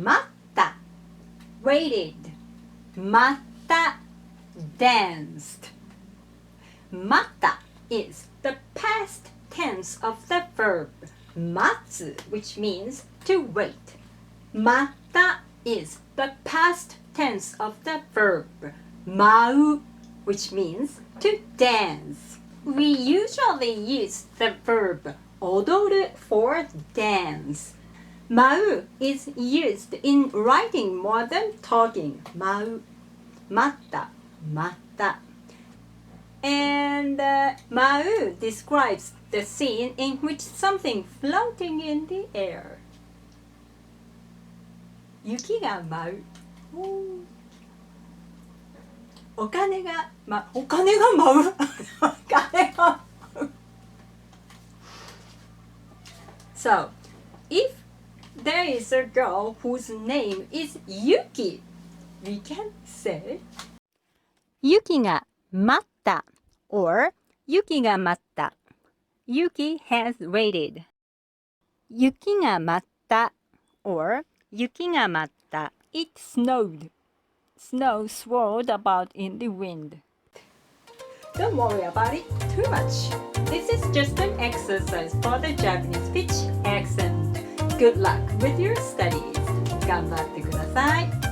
matta, waited. Matta, danced. Matta is the past tense of the verb matsu, which means to wait. Matta is the past tense of the verb mau, which means to dance. We usually use the verb odoru for dance. Mau is used in writing more than talking. Mau, matta, matta. And mau describes the scene in which something floating in the air. 雪が舞う。お金が舞う。お金が舞う。お金が舞う。So, if there is a girl whose name is Yuki, we can say 雪が舞った or 雪が舞った。Yuki has waited. 雪が舞った or 雪が舞った。It snowed. Snow swirled about in the wind. Don't worry about it too much. This is just an exercise for the Japanese pitch accent. Good luck with your studies. 頑張ってください。